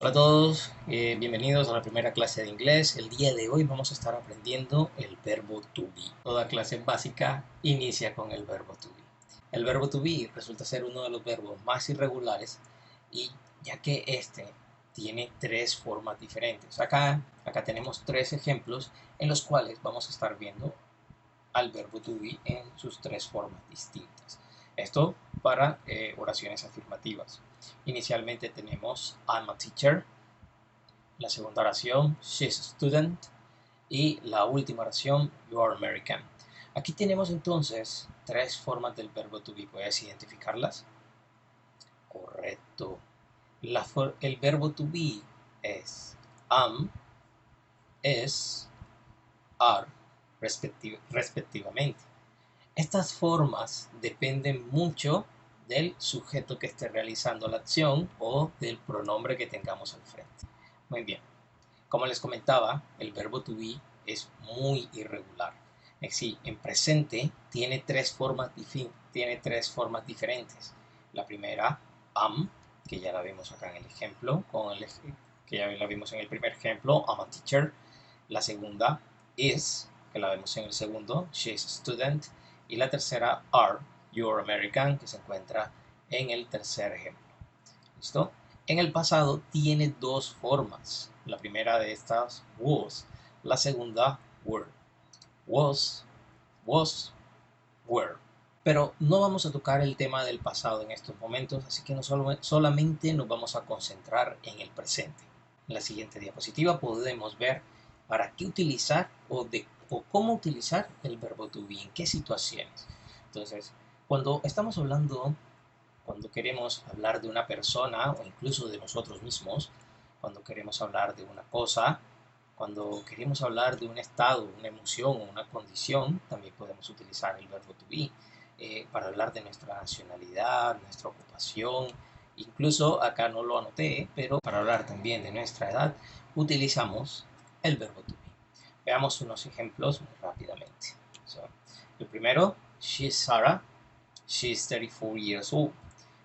Hola a todos, bienvenidos a la primera clase de inglés. El día de hoy vamos a estar aprendiendo el verbo to be. Toda clase básica inicia con el verbo to be. El verbo to be resulta ser uno de los verbos más irregulares y ya que este tiene tres formas diferentes. Acá tenemos tres ejemplos en los cuales vamos a estar viendo al verbo to be en sus tres formas distintas. Esto para oraciones afirmativas. Inicialmente tenemos I'm a teacher, la segunda oración she's a student y la última oración you are American. Aquí tenemos entonces tres formas del verbo to be. ¿Puedes identificarlas? Correcto. El verbo to be es am, es, are, respectivamente. Estas formas dependen mucho del sujeto que esté realizando la acción o del pronombre que tengamos al frente. Muy bien. Como les comentaba, el verbo to be es muy irregular. Es decir, en presente tiene tres formas diferentes. La primera, am, que ya la vimos acá en el ejemplo, que ya la vimos en el primer ejemplo, I'm a teacher. La segunda, is, que la vemos en el segundo, she's a student. Y la tercera, are, you're American, que se encuentra en el tercer ejemplo. ¿Listo? En el pasado tiene dos formas. La primera de estas, was. La segunda, were. Was, was, were. Pero no vamos a tocar el tema del pasado en estos momentos, así que solamente nos vamos a concentrar en el presente. En la siguiente diapositiva podemos ver para qué utilizar o cómo utilizar el verbo to be, en qué situaciones. Entonces, cuando queremos hablar de una persona o incluso de nosotros mismos, cuando queremos hablar de una cosa, cuando queremos hablar de un estado, una emoción o una condición, también podemos utilizar el verbo to be. Para hablar de nuestra nacionalidad, nuestra ocupación, incluso acá no lo anoté, pero para hablar también de nuestra edad, utilizamos el verbo to be. Veamos unos ejemplos muy rápidamente. El primero, she's Sarah, she's 34 years old.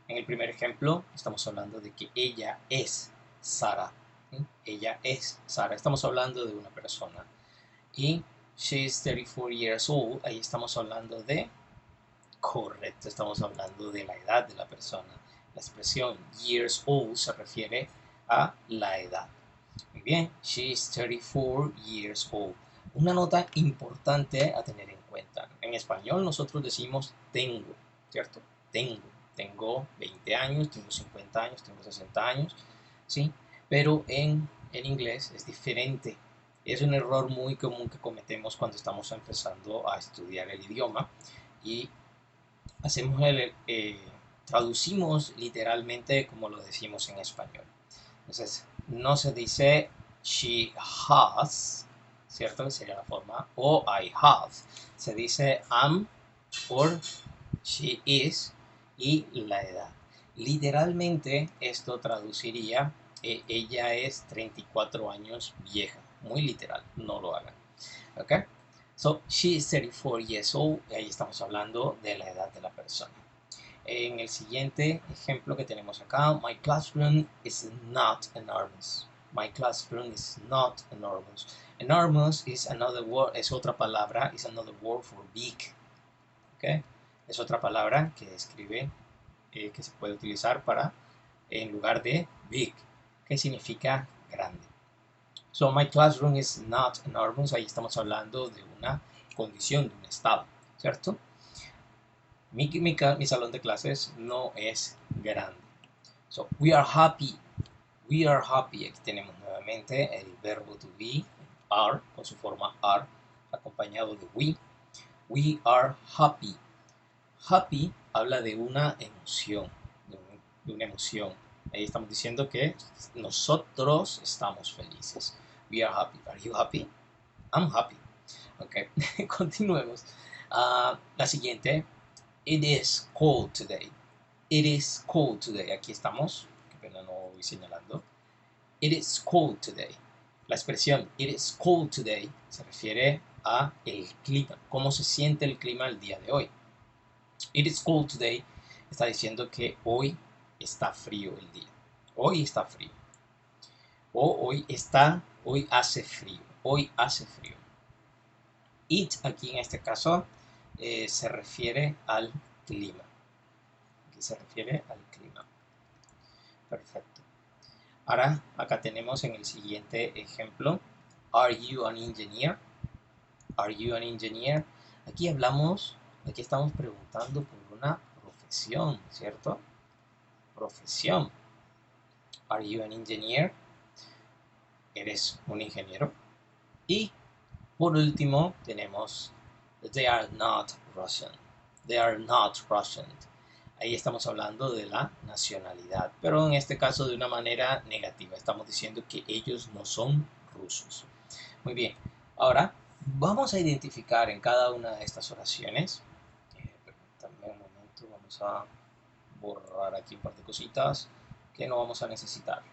En el primer ejemplo, estamos hablando de que ella es Sara. ¿Sí? Ella es Sara. Estamos hablando de una persona. Y she's 34 years old. Ahí estamos hablando de... Correcto, estamos hablando de la edad de la persona. La expresión years old se refiere a la edad. Muy bien, she's 34 years old. Una nota importante a tener en cuenta. En español nosotros decimos tengo, ¿cierto? Tengo 20 años, tengo 50 años, tengo 60 años, ¿sí? Pero en inglés es diferente. Es un error muy común que cometemos cuando estamos empezando a estudiar el idioma y hacemos traducimos literalmente como lo decimos en español. Entonces, no se dice she has, ¿cierto? Sería la forma, o I have. Se dice am or she is y la edad. Literalmente esto traduciría ella es 34 años vieja. Muy literal, no lo hagan. ¿Ok? So, she is 34 years old. Ahí estamos hablando de la edad de la persona. En el siguiente ejemplo que tenemos acá, my classroom is not enormous. My classroom is not enormous. Enormous is another word, es otra palabra, is another word for big. ¿Okay? Es otra palabra que describe, que se puede utilizar para, en lugar de big, que significa grande. So, my classroom is not enormous. Ahí estamos hablando de una condición, de un estado, ¿cierto? Mi salón de clases no es grande. So, we are happy. We are happy. Aquí tenemos nuevamente el verbo to be, are, con su forma are, acompañado de we. We are happy. Happy habla de una emoción, de una emoción. Ahí estamos diciendo que nosotros estamos felices. We are happy. Are you happy? I'm happy. Ok, continuemos. La siguiente. It is cold today. It is cold today. Aquí estamos. Que pena no voy señalando. It is cold today. La expresión it is cold today se refiere a el clima. ¿Cómo se siente el clima el día de hoy? It is cold today está diciendo que hoy está frío el día. Hoy está frío. O hoy hace frío. Hoy hace frío. It aquí en este caso se refiere al clima. Aquí se refiere al clima. Perfecto. Ahora acá tenemos en el siguiente ejemplo. Are you an engineer? Are you an engineer? Aquí estamos preguntando por una profesión, ¿cierto? Profesión. Are you an engineer? ¿Eres un ingeniero? Y por último tenemos they are not Russian. They are not Russian. Ahí estamos hablando de la nacionalidad, pero en este caso de una manera negativa. Estamos diciendo que ellos no son rusos. Muy bien. Ahora vamos a identificar en cada una de estas oraciones. Permítanme un momento, vamos a borrar aquí un par de cositas que no vamos a necesitar.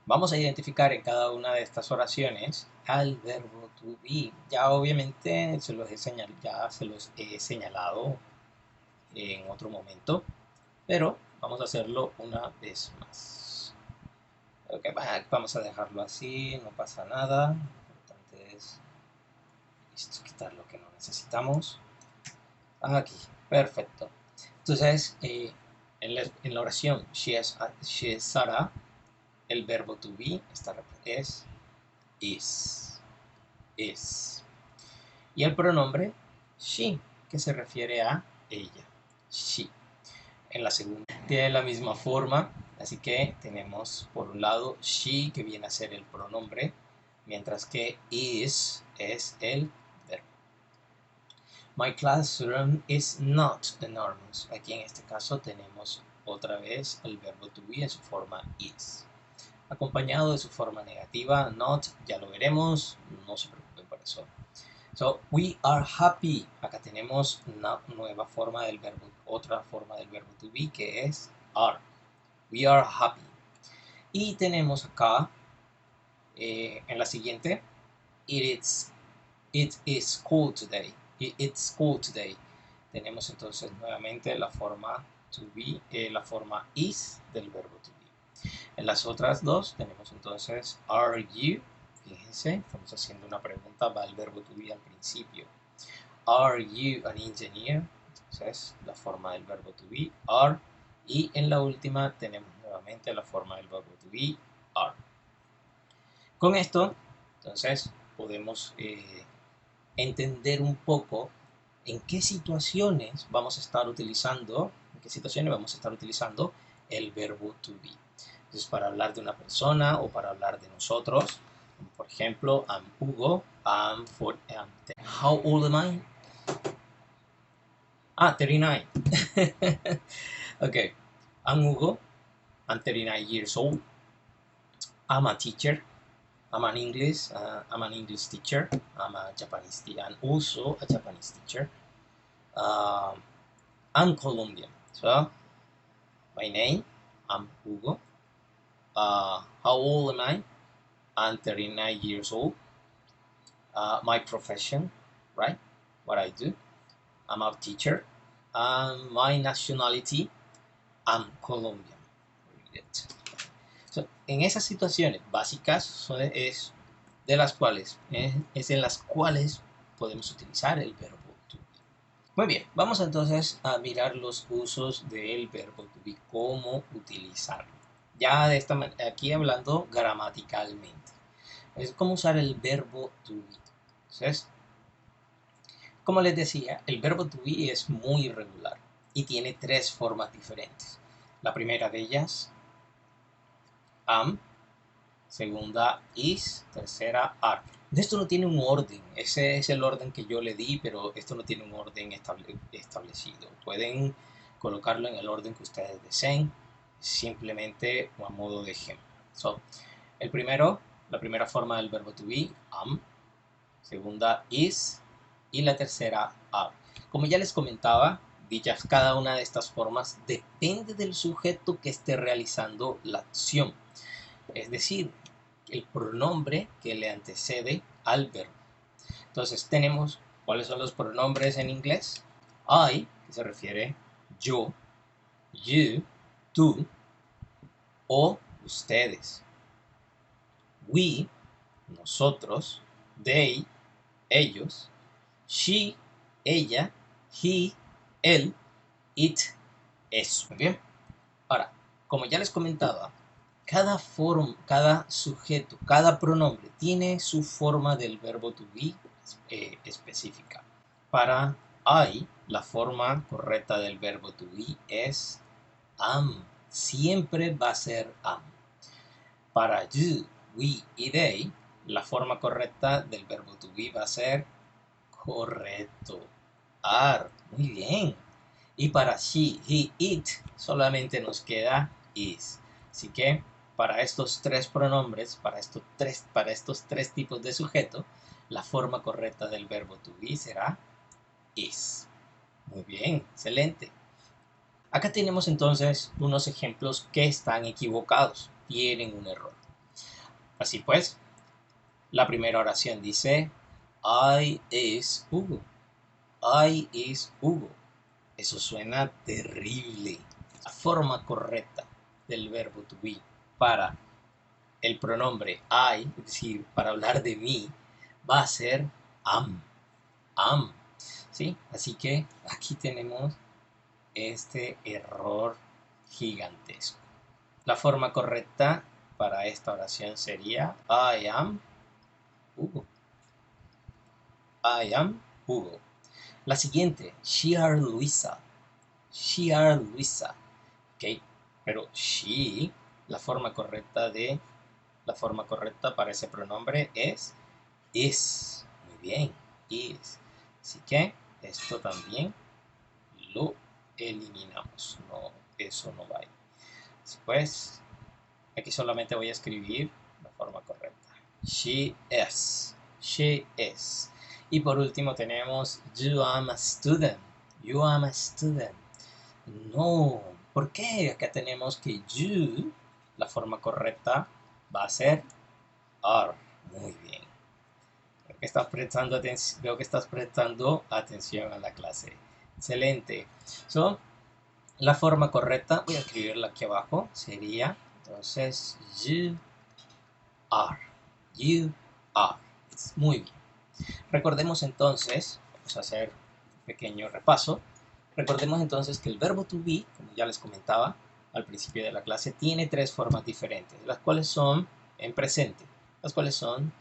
Vamos a identificar en cada una de estas oraciones al verbo to be. Ya obviamente se los he señalado en otro momento, pero vamos a hacerlo una vez más. Okay, vamos a dejarlo así, no pasa nada. Lo importante es quitar lo que no necesitamos. Aquí, perfecto. Entonces, en la oración she is Sarah, el verbo to be es is. Y el pronombre she, que se refiere a ella. She. En la segunda tiene la misma forma, así que tenemos por un lado she, que viene a ser el pronombre, mientras que is es el verbo. My classroom is not enormous. Aquí en este caso tenemos otra vez el verbo to be en su forma is, acompañado de su forma negativa, not, ya lo veremos, no se preocupen por eso. So, we are happy. Acá tenemos una nueva forma del verbo, otra forma del verbo to be, que es are. We are happy. Y tenemos acá, en la siguiente, it is cold today. It's cold today. Tenemos entonces nuevamente la forma to be, la forma is del verbo to be. En las otras dos tenemos entonces are you. Fíjense, estamos haciendo una pregunta, va el verbo to be al principio. Are you an engineer? Entonces, la forma del verbo to be, are. Y en la última tenemos nuevamente la forma del verbo to be, are. Con esto, entonces, podemos entender un poco en qué situaciones vamos a estar utilizando, el verbo to be. Entonces, para hablar de una persona o para hablar de nosotros, por ejemplo, I'm Hugo, how old am I? 39. Okay, I'm Hugo, I'm 39 years old. I'm a teacher. I'm an English teacher. I'm a Japanese teacher, and also a Japanese teacher. I'm Colombian. So, my name, I'm Hugo. How old am I? I'm 39 years old. My profession, right? What I do. I'm a teacher. My nationality, I'm Colombian. So, en esas situaciones básicas es en las cuales podemos utilizar el verbo to be. Muy bien, vamos entonces a mirar los usos del verbo to be, cómo utilizarlo. Ya de esta manera, aquí hablando gramaticalmente. Es cómo usar el verbo to be. Entonces, como les decía, el verbo to be es muy irregular y tiene tres formas diferentes. La primera de ellas, am. Segunda, is. Tercera, are. Esto no tiene un orden. Ese es el orden que yo le di, pero esto no tiene un orden establecido. Pueden colocarlo en el orden que ustedes deseen, simplemente a modo de ejemplo. So, la primera forma del verbo to be, am. Segunda, is. Y la tercera, are. Como ya les comentaba, dichas cada una de estas formas depende del sujeto que esté realizando la acción. Es decir, el pronombre que le antecede al verbo. Entonces tenemos, ¿cuáles son los pronombres en inglés? I, que se refiere yo, you, tú, o ustedes. We, nosotros. They, ellos. She, ella. He, él. It, eso. Muy bien. Ahora, como ya les comentaba, cada sujeto, cada pronombre tiene su forma del verbo to be específica. Para I, la forma correcta del verbo to be es am. Siempre va a ser am. Para you, we y they, la forma correcta del verbo to be va a ser correcto. Are. Muy bien. Y para she, he, it, solamente nos queda is. Así que para estos tres pronombres, para estos tres tipos de sujeto, la forma correcta del verbo to be será is. Muy bien, excelente. Acá tenemos entonces unos ejemplos que están equivocados, tienen un error. Así pues, la primera oración dice, I is Hugo. I is Hugo. Eso suena terrible. La forma correcta del verbo to be para el pronombre I, es decir, para hablar de mí, va a ser am. Am. ¿Sí? Así que aquí tenemos este error gigantesco. La forma correcta para esta oración sería I am Hugo. I am Hugo. La siguiente, she are Luisa. She are Luisa. Ok, pero she, la forma correcta para ese pronombre es is. Muy bien, is. Así que esto también lo eliminamos. No, eso no va ahí. Después, aquí solamente voy a escribir la forma correcta. She is. She is. Y por último tenemos you am a student. You am a student. No, ¿por qué? Acá tenemos que you, la forma correcta, va a ser are. Muy bien. Veo que estás prestando atención a la clase. Excelente. So, la forma correcta, voy a escribirla aquí abajo, sería, entonces, you are. You are. Muy bien. Recordemos entonces, vamos a hacer un pequeño repaso. Recordemos entonces que el verbo to be, como ya les comentaba al principio de la clase, tiene tres formas diferentes, las cuales son en presente, las cuales son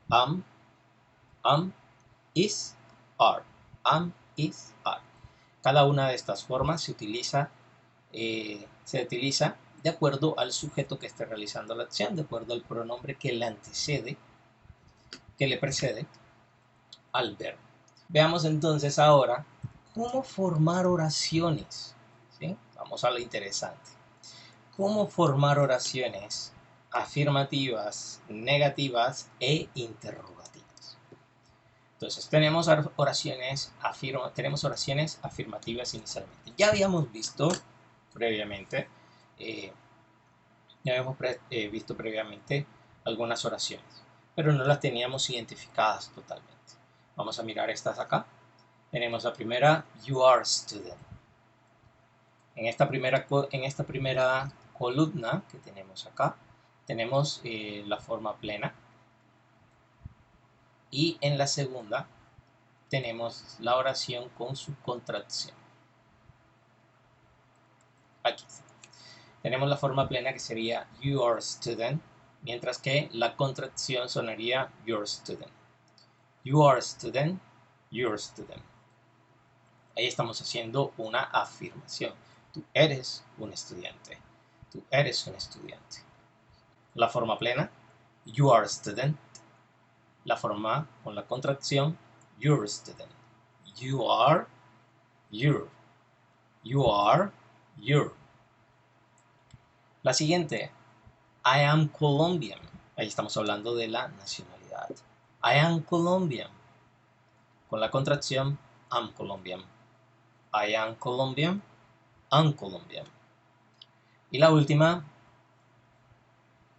am, is, are. Am, is, are. Cada una de estas formas se utiliza de acuerdo al sujeto que esté realizando la acción, de acuerdo al pronombre que le precede al verbo. Veamos entonces ahora cómo formar oraciones. ¿Sí? Vamos a lo interesante. Cómo formar oraciones afirmativas, negativas e interrogativas. Entonces tenemos oraciones afirmativas inicialmente. Ya habíamos visto previamente, algunas oraciones, pero no las teníamos identificadas totalmente. Vamos a mirar estas acá. Tenemos la primera, you are student. En esta primera columna que tenemos acá, tenemos la forma plena. Y en la segunda tenemos la oración con su contracción. Aquí tenemos la forma plena que sería you are student, mientras que la contracción sonaría your student. You are student, your student. Ahí estamos haciendo una afirmación. Tú eres un estudiante. Tú eres un estudiante. La forma plena, you are a student. La forma con la contracción, you're a student. You are, you're. You are, you're. La siguiente, I am Colombian. Ahí estamos hablando de la nacionalidad. I am Colombian. Con la contracción, I'm Colombian. I am Colombian, I'm Colombian. Y la última,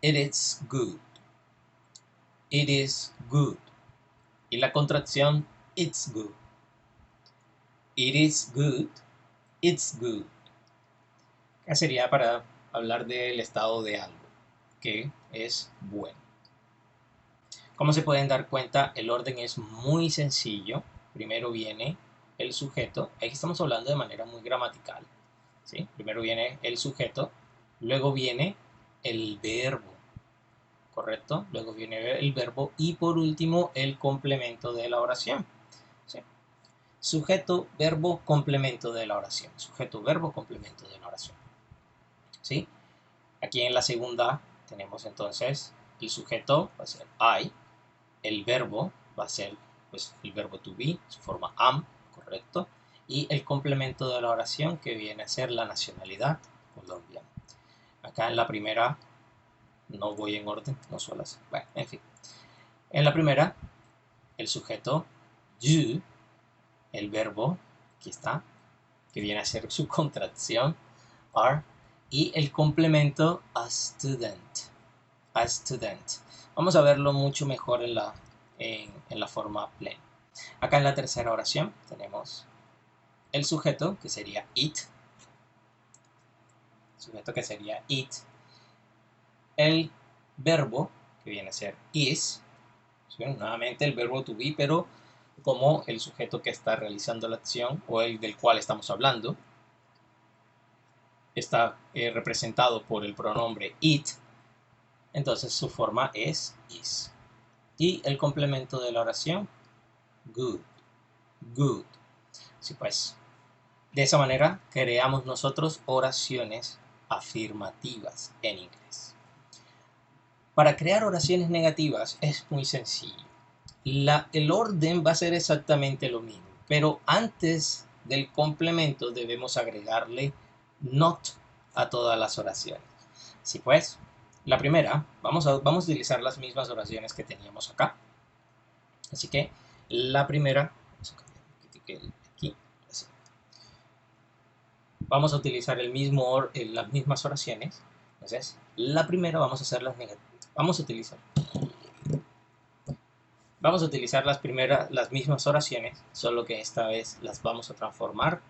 it is good. It is good. Y la contracción, it's good. It is good, it's good. ¿Qué sería para hablar del estado de algo? que es bueno. Como se pueden dar cuenta, el orden es muy sencillo. Primero viene el sujeto. Aquí estamos hablando de manera muy gramatical, ¿sí? Primero viene el sujeto, luego viene el verbo, ¿correcto? Luego viene el verbo y por último el complemento de la oración, ¿sí? Sujeto, verbo, complemento de la oración. Sujeto, verbo, complemento de la oración, ¿sí? Aquí en la segunda tenemos entonces el sujeto, va a ser I. El verbo va a ser pues, el verbo to be, su forma am, ¿correcto? Y el complemento de la oración que viene a ser la nacionalidad colombiana. Acá en la primera, no voy en orden, no suelo hacer. Bueno, en fin. En la primera, el sujeto you, el verbo, aquí está, que viene a ser su contracción, are, y el complemento a student. A student. Vamos a verlo mucho mejor en la forma plena. Acá en la tercera oración tenemos el sujeto, que sería it. Sujeto que sería it. El verbo, que viene a ser is. ¿Sí? Nuevamente el verbo to be, pero como el sujeto que está realizando la acción o el del cual estamos hablando está representado por el pronombre it, entonces su forma es is. Y el complemento de la oración, good. Good. Sí, pues, de esa manera creamos nosotros oraciones afirmativas en inglés. Para crear oraciones negativas es muy sencillo. El orden va a ser exactamente lo mismo, pero antes del complemento debemos agregarle not a todas las oraciones. Sí, pues, la primera, vamos a utilizar las mismas oraciones que teníamos acá. Así que la primera, aquí, así. Vamos a utilizar las mismas oraciones. Entonces, la primera vamos a hacer las negativas. Vamos a utilizar las mismas oraciones, solo que esta vez las vamos a transformar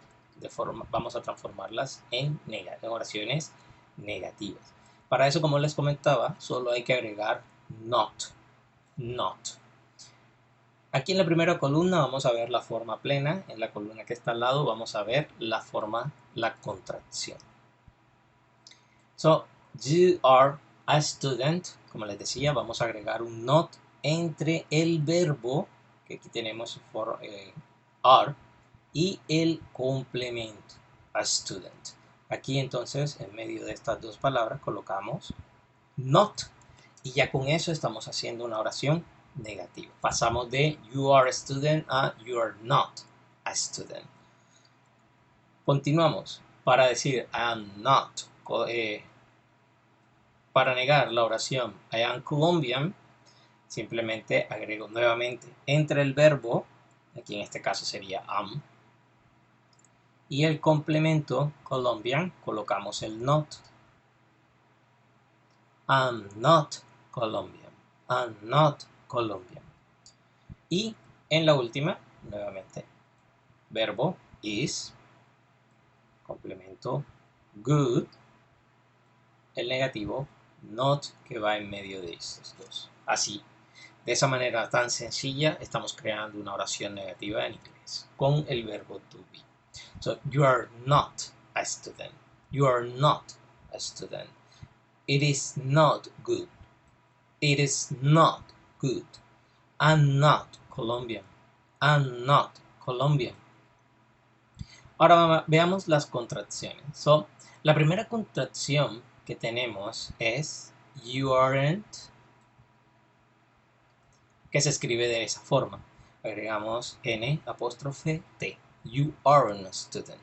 vamos a transformarlas en oraciones negativas. Para eso, como les comentaba, solo hay que agregar not. Not. Aquí en la primera columna vamos a ver la forma plena, en la columna que está al lado vamos a ver la contracción. So, you are a student, como les decía, vamos a agregar un not entre el verbo, que aquí tenemos are, y el complemento, a student. Aquí entonces, en medio de estas dos palabras, colocamos not, y ya con eso estamos haciendo una oración negativa. Pasamos de you are a student a you are not a student. Continuamos. Para decir I am not, para negar la oración I am Colombian, simplemente agrego nuevamente entre el verbo, aquí en este caso sería am, y el complemento Colombian, colocamos el not. I'm not Colombian. I'm not Colombian. Y en la última, nuevamente, verbo is, complemento good, el negativo not, que va en medio de estos dos. Así, de esa manera tan sencilla, estamos creando una oración negativa en inglés con el verbo to be. So, you are not a student. You are not a student. It is not good. It is not good. I'm not Colombian. I'm not Colombian. Ahora veamos las contracciones. So, la primera contracción que tenemos es you aren't, que se escribe de esa forma. Agregamos N apóstrofe T. You aren't a student.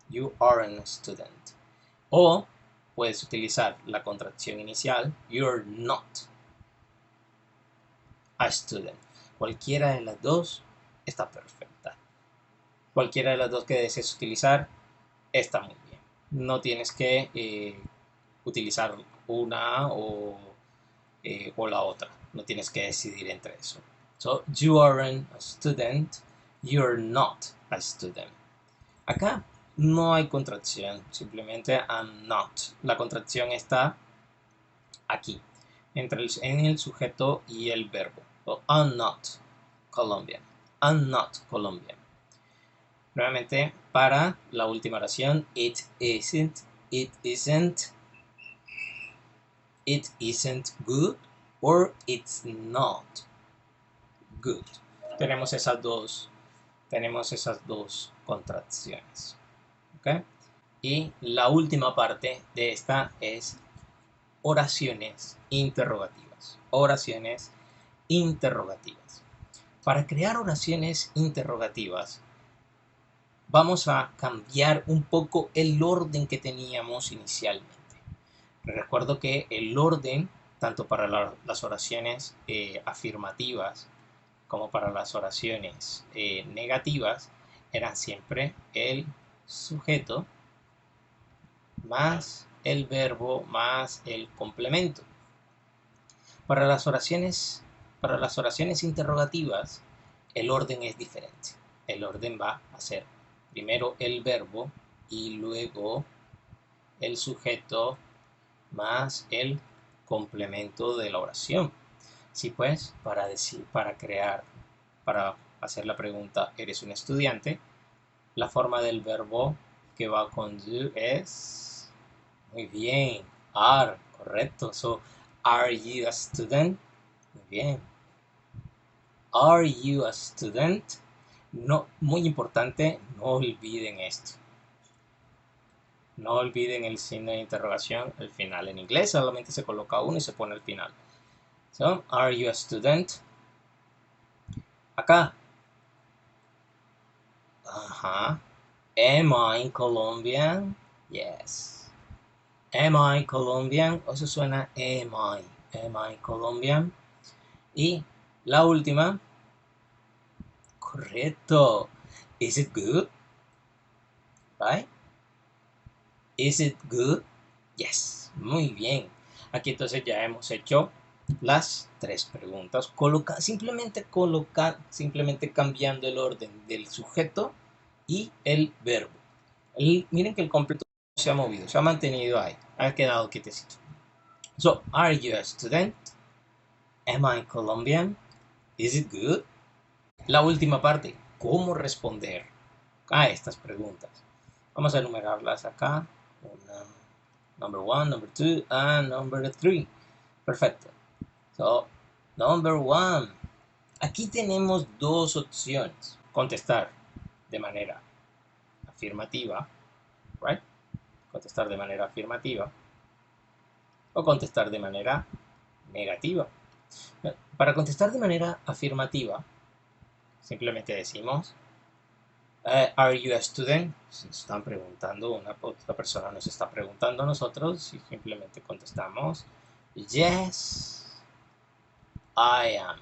You aren't a student. O puedes utilizar la contracción inicial, you're not a student. Cualquiera de las dos está perfecta. Cualquiera de las dos que desees utilizar está muy bien. No tienes que utilizar una o la otra. No tienes que decidir entre eso. So, you aren't a student. You're not a student. Acá no hay contracción. Simplemente I'm not. La contracción está aquí, en el sujeto y el verbo. So, I'm not Colombian. I'm not Colombian. Nuevamente, para la última oración, it isn't, it isn't good, or it's not good. Tenemos esas dos contracciones. ¿Okay? Y la última parte de esta es oraciones interrogativas. Oraciones interrogativas. Para crear oraciones interrogativas, vamos a cambiar un poco el orden que teníamos inicialmente. Recuerdo que el orden, tanto para las oraciones afirmativas como para las oraciones negativas, eran siempre el sujeto más el verbo más el complemento. Para las oraciones interrogativas, el orden es diferente. El orden va a ser primero el verbo y luego el sujeto más el complemento de la oración. Sí, pues, para hacer la pregunta, ¿eres un estudiante? La forma del verbo que va con do es, muy bien, are, correcto. So, are you a student? Muy bien. Are you a student? No, muy importante, no olviden esto. No olviden el signo de interrogación al final. En inglés solamente se coloca uno y se pone al final. So, are you a student? Acá. Ajá. Am I Colombian? Yes. Am I Colombian? Eso suena am I. Am I Colombian? Y la última. Correcto. Is it good? Right? Is it good? Yes. Muy bien. Aquí entonces ya hemos hecho las tres preguntas. Simplemente cambiando el orden del sujeto y el verbo. Miren que el completo se ha movido, se ha mantenido ahí, ha quedado quietecito. So, are you a student? Am I Colombian? Is it good? La última parte, ¿cómo responder a estas preguntas? Vamos a enumerarlas acá. Number 1, number 2, and number 3. Perfecto. So, number 1. Aquí tenemos dos opciones. Contestar de manera afirmativa, right? Contestar de manera afirmativa o contestar de manera negativa. Para contestar de manera afirmativa, simplemente decimos, are you a student? Si nos están preguntando, otra persona nos está preguntando a nosotros y simplemente contestamos, yes, I am.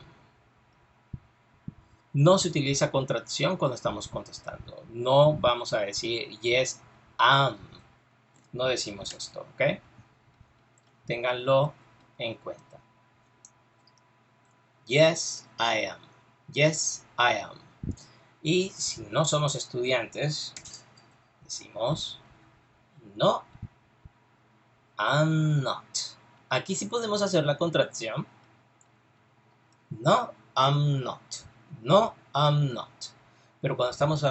No se utiliza contracción cuando estamos contestando. No vamos a decir yes, am. No decimos esto, ¿ok? Ténganlo en cuenta. Yes, I am. Yes, I am. Y si no somos estudiantes, decimos no, I'm not. Aquí sí podemos hacer la contracción. No, I'm not. No, I'm not. Pero cuando estamos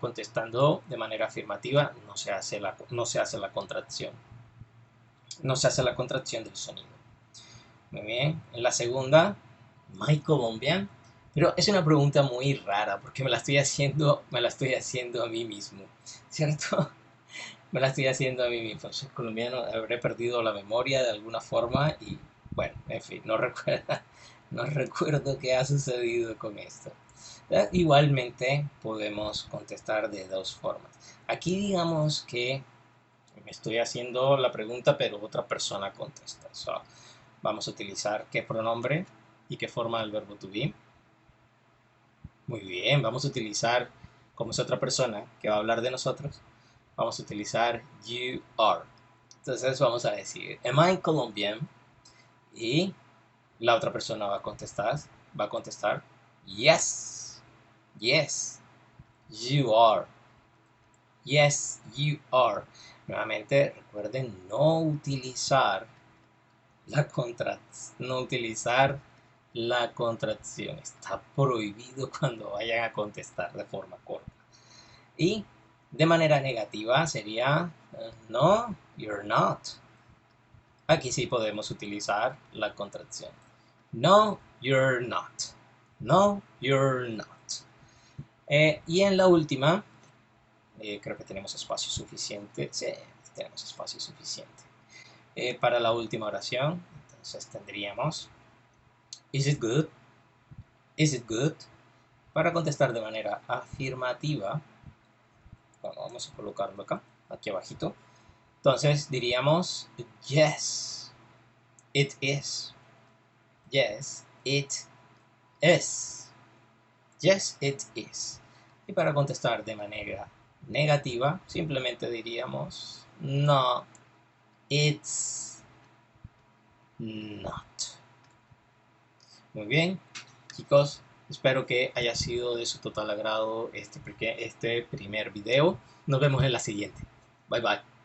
contestando de manera afirmativa, no se hace la contracción. No se hace la contracción del sonido. Muy bien. En la segunda, ¿my Colombian? Pero es una pregunta muy rara porque me la estoy haciendo a mí mismo, ¿cierto? Me la estoy haciendo a mí mismo. Soy colombiano, habré perdido la memoria de alguna forma y bueno, en fin, no recuerdo qué ha sucedido con esto. Igualmente podemos contestar de dos formas. Aquí digamos que me estoy haciendo la pregunta, pero otra persona contesta. So, vamos a utilizar qué pronombre y qué forma del verbo to be. Muy bien, vamos a utilizar, como es otra persona que va a hablar de nosotros, vamos a utilizar you are. Entonces vamos a decir, am I Colombian? Y la otra persona va a contestar, yes, yes, you are. Yes, you are. Nuevamente, recuerden no utilizar no utilizar la contracción. Está prohibido cuando vayan a contestar de forma corta. Y de manera negativa sería no, you're not. Aquí sí podemos utilizar la contracción. No, you're not. No, you're not. Y en la última, creo que tenemos espacio suficiente. Sí, tenemos espacio suficiente. Para la última oración, entonces tendríamos Is it good? Is it good? Para contestar de manera afirmativa, bueno, vamos a colocarlo acá, aquí abajito. Entonces diríamos Yes, it is. Yes, it is. Yes, it is. Y para contestar de manera negativa, simplemente diríamos No, it's not. Muy bien, chicos, espero que haya sido de su total agrado este primer video. Nos vemos en la siguiente. Bye bye.